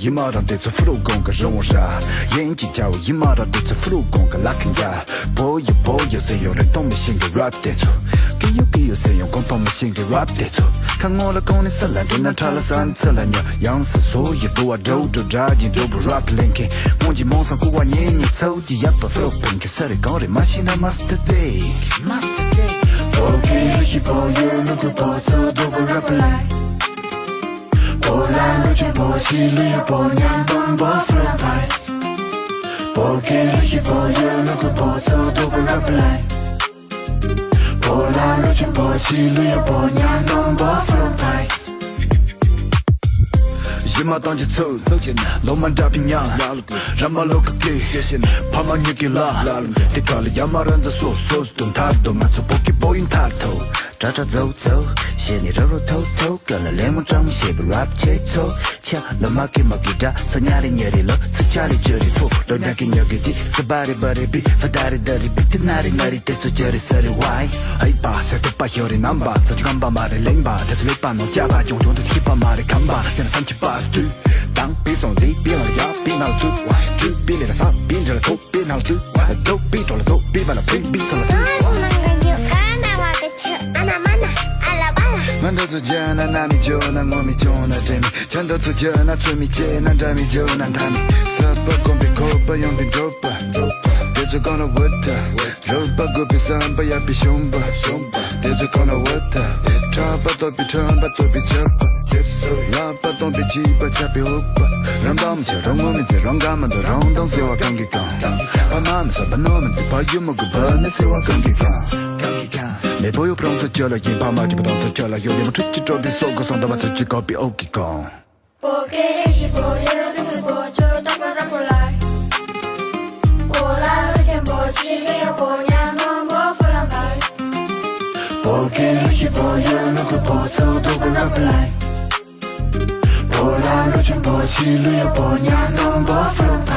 一马上对着俘虏工个任务杀，眼睛叫我一马上对着俘虏工个拉肯家，波有谁有人懂没心给 rap 得出，给有谁用共同没心给 rap 得出，看我的功力死了，真难查了3次了鸟，样式所有都啊周扎进都不 rap linking， 我进梦上古话年凑几也不 flow pink， 实力高的马西那 master day， 我给了一波有那个波走都不 rap 来。波澜路全波起旅游波娘东波 flow 派，波给了一波有那个波走都不 rap 来，波澜路全波起旅游波娘东波 flow 派，一马当街走，老满大平洋，让马路个给，跑马你给拉，得搞了亚马人在说是动他动，俺做波给波音他头。找走，写你肉透，跟了联盟掌写个 rap 节奏，抢了马给扎，从哪里了，从家里这里富，老娘给鸟给地，是巴里比，发达里比，在哪里得做这里是里歪，黑把塞都把有的难把，自己敢把马的领把，但是你把弄假把，用的七把马的看把，现在378对，当比送礼，比了牙，比拿了嘴，嘴比了啥，比着了头，比拿了嘴，头比着了头，比完了拼，比成了对。满头出家那拿米酒那我米酒那真米，全都出家那出米姐那摘米酒那他米，这不公平可不用平周吧，别只讲了我的，肉把狗比三把也比熊吧，别只讲了我的，茶把多比长把多比吃吧，喇叭东比鸡巴吃比虎吧，让他们吃让我们吃让俺们都让东西话讲给讲，把妈们说把我们只怕有么个本那些话讲给讲。没朋友不懂自己了，一怕嘛就不懂自己了，有脸么出去找点说个双刀把自己搞比 OK 讲。波给是波有的会波就打过来，波来了点波起里有波娘弄波弗兰牌，波给了一波有那个波走都不让不来，波来了点波起里有波娘弄波弗兰牌。